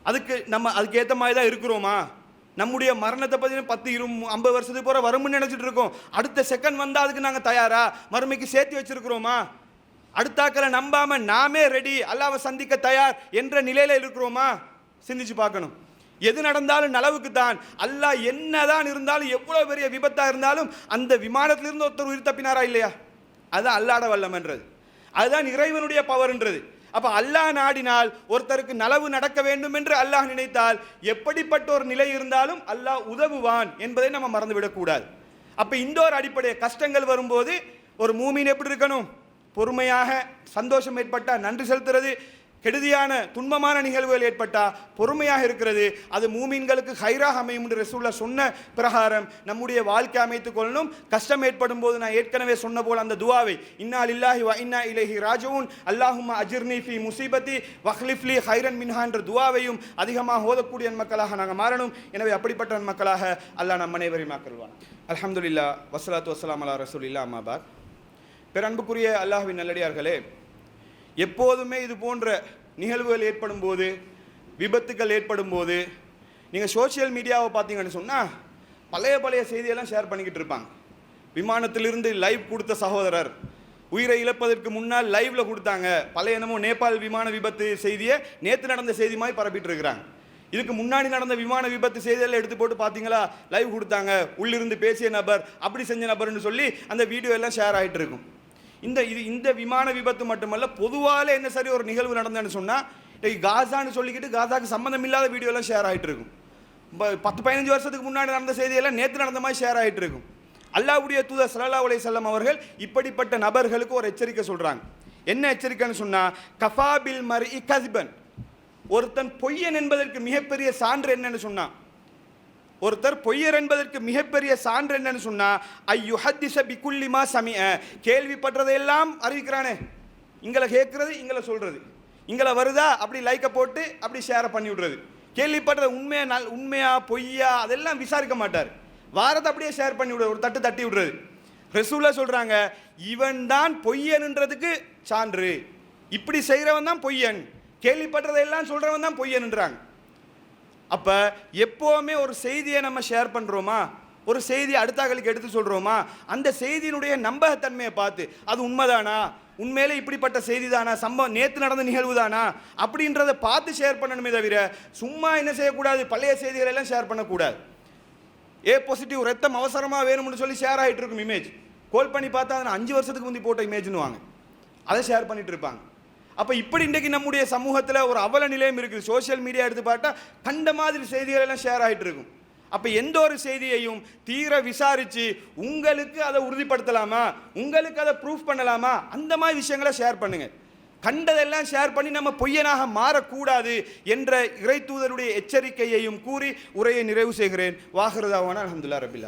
அதுக்கு ஏற்ற மாதிரி தான் இருக்கிறோமா, நம்முடைய மரணத்தை பற்றி 10, 20, 50 வருஷத்துக்கு போகிற வரும்னு நினச்சிட்டு இருக்கோம், அடுத்த செகண்ட் வந்தால் அதுக்கு நாங்கள் தயாரா, மறுமைக்கு சேர்த்து வச்சிருக்கிறோமா, அடுத்தாக்களை நம்பாம நாமே ரெடி, அல்லாஹ்வை சந்திக்க தயார் என்ற நிலையில இருக்கிறோமா? சிந்திச்சு பார்க்கணும். எது நடந்தாலும் நலவுக்கு தான். அல்லாஹ் என்னதான் இருந்தாலும், எவ்வளவு பெரிய விபத்தா இருந்தாலும் அந்த விமானத்திலிருந்து ஒருத்தர் உயிர் தப்பினாரா இல்லையா? அதுதான் அல்லாஹ்வுடைய வல்லமைன்றது, அதுதான் இறைவனுடைய பவர்ன்றது. அப்ப அல்லாஹ் நாடினால் ஒருத்தருக்கு நலவு நடக்க வேண்டும் என்று அல்லாஹ் நினைத்தால் எப்படிப்பட்ட ஒரு நிலை இருந்தாலும் அல்லாஹ் உதவுவான் என்பதை நம்ம மறந்துவிடக்கூடாது. அப்ப இந்த ஒரு அடிப்படை கஷ்டங்கள் வரும்போது ஒரு மூமின் எப்படி இருக்கணும்? பொறுமையாக, சந்தோஷம் ஏற்பட்டா நன்றி செலுத்துறது, கெடுதியான துன்பமான நிகழ்வுகள் ஏற்பட்டா பொறுமையாக இருக்கிறது, அது மூமின்களுக்கு ஹைராக அமையும் என்று ரசூலுல்லாஹ் சொன்ன பிரகாரம் நம்முடைய வாழ்க்கை அமைத்துக் கொள்ளணும். கஷ்டம் ஏற்படும் போது நான் ஏற்கனவே சொன்ன போல் அந்த துவாவை இன்னா லில்லாஹி வ இன்னா இலைஹி ராஜிஊன் அல்லாஹும்ம அஜிர்னி ஃபீ முஸீபத்தி வக்லிஃப்லி ஹைரன் மின்ஹா என்ற துவாவையும் அதிகமாக ஓதக்கூடிய மக்களாக நாங்கள் மாறணும். எனவே அப்படிப்பட்ட மக்களாக அல்லாஹ் நம் அனைவரையும் ஆக்கிடுவான். அல்ஹம்துலில்லாஹ் வஸ்ஸலாத்து வஸ்ஸலாமு அலா ரசூலில்லாஹ் அம்மா பாத். பேரன்புக்குரிய அல்லாஹ்வின் நல்லடியார்களே, எப்போதுமே இது போன்ற நிகழ்வுகள் ஏற்படும் போது, விபத்துக்கள் ஏற்படும் போது நீங்கள் சோஷியல் மீடியாவை பார்த்தீங்கன்னு சொன்னால் பழைய செய்தியெல்லாம் ஷேர் பண்ணிக்கிட்டு இருப்பாங்க. விமானத்திலிருந்து லைவ் கொடுத்த சகோதரர் உயிரை இழப்பதற்கு முன்னால் லைவ்ல கொடுத்தாங்க. பழைய என்னமோ நேபாள் விமான விபத்து செய்தியை நேற்று நடந்த செய்தி மாதிரி பரப்பிட்டு இருக்கிறாங்க. இதுக்கு முன்னாடி நடந்த விமான விபத்து செய்தியெல்லாம் எடுத்து போட்டு பார்த்தீங்களா, லைவ் கொடுத்தாங்க, உள்ளிருந்து பேசிய நபர், அப்படி செஞ்ச நபர்னு சொல்லி அந்த வீடியோ எல்லாம் ஷேர் ஆகிட்டு இருக்கும். இந்த விமான விபத்து மட்டுமல்ல, பொதுவாக என்ன சரி ஒரு நிகழ்வு நடந்ததுன்னு சொன்னால் காசான்னு சொல்லிக்கிட்டு காசாக்கு சம்மந்தம் இல்லாத வீடியோலாம் ஷேர் ஆகிட்டு இருக்கும். 10-15 வருஷத்துக்கு முன்னாடி நடந்த செய்தியெல்லாம் நேற்று நடந்த மாதிரி ஷேர் ஆகிட்டு இருக்கும். அல்லாஹ்வுடைய தூதர் ஸல்லல்லாஹு அலைஹி வஸல்லம் அவர்கள் இப்படிப்பட்ட நபர்களுக்கு ஒரு எச்சரிக்கை சொல்கிறாங்க. என்ன எச்சரிக்கைன்னு சொன்னால், கஃபா பில் மர்இ கஸிபன், ஒருத்தன் பொய்யன் என்பதற்கு மிகப்பெரிய சான்று என்னன்னு சொன்னான், ஒருத்தர் பொய்யர் என்பதற்கு மிகப்பெரிய சான்று என்னன்னு சொன்னா, ஐயுஹத்திஸ பிகுல்லி மா சமிஅ, கேள்விப்பட்டதையெல்லாம் அறிவிக்கிறானே, இங்களை கேட்கறது, இங்களை சொல்றது, இங்களை வருதா அப்படி லைக்கை போட்டு அப்படி ஷேரை பண்ணி விடுறது, கேள்விப்பட்டது உண்மையா பொய்யா அதெல்லாம் விசாரிக்க மாட்டார், வாரத்தை அப்படியே ஷேர் பண்ணி விடுறது, ஒரு தட்டி விடுறது. ரசூலுல்லாஹ் சொல்றாங்க, இவன் தான் பொய்யன்ன்றதுக்கு சான்று, இப்படி செய்கிறவன் தான் பொய்யன், கேள்விப்பட்டதையெல்லாம் சொல்றவன் தான் பொய்யன்ன்றாங்க. அப்போ எப்போவுமே ஒரு செய்தியை நம்ம ஷேர் பண்ணுறோமா, ஒரு செய்தியை அடுத்தாக்களுக்கு எடுத்து சொல்கிறோமா, அந்த செய்தியினுடைய நம்பகத்தன்மையை பார்த்து அது உண்மைதானா, உண்மையிலே இப்படிப்பட்ட செய்தி தானா, சம்பவம் நேற்று நடந்த நிகழ்வு தானா அப்படின்றத பார்த்து ஷேர் பண்ணணுமே தவிர சும்மா என்ன செய்யக்கூடாது, பழைய செய்திகளை எல்லாம் ஷேர் பண்ணக்கூடாது. பாசிட்டிவ் ரத்தம் அவசரமாக வேணும்னு சொல்லி ஷேர் ஆகிட்டு இருக்கும் இமேஜ், கால் பண்ணி பார்த்தா அதை 5 வருஷத்துக்கு முந்தி போட்ட இமேஜ்னு வாங்க, அதை ஷேர் பண்ணிட்டு இருப்பாங்க. அப்போ இப்படி இன்றைக்கு நம்முடைய சமூகத்தில் ஒரு அவல நிலையம் இருக்குது. சோஷியல் மீடியா எடுத்து பார்த்தா கண்ட மாதிரி செய்திகள் எல்லாம் ஷேர் ஆகிட்டு இருக்கும். அப்போ எந்த ஒரு செய்தியையும் தீர விசாரித்து உங்களுக்கு அதை உறுதிப்படுத்தலாமா, உங்களுக்கு அதை ப்ரூஃப் பண்ணலாமா, அந்த மாதிரி விஷயங்களை ஷேர் பண்ணுங்கள். கண்டதெல்லாம் ஷேர் பண்ணி நம்ம பொய்யனாக மாறக்கூடாது என்ற இறை தூதருடைய எச்சரிக்கையையும் கூறி உரையை நிறைவு செய்கிறேன். வாஹிரு தாவானா அல்ஹம்துலில்லாஹி ரப்பில் ஆலமீன்.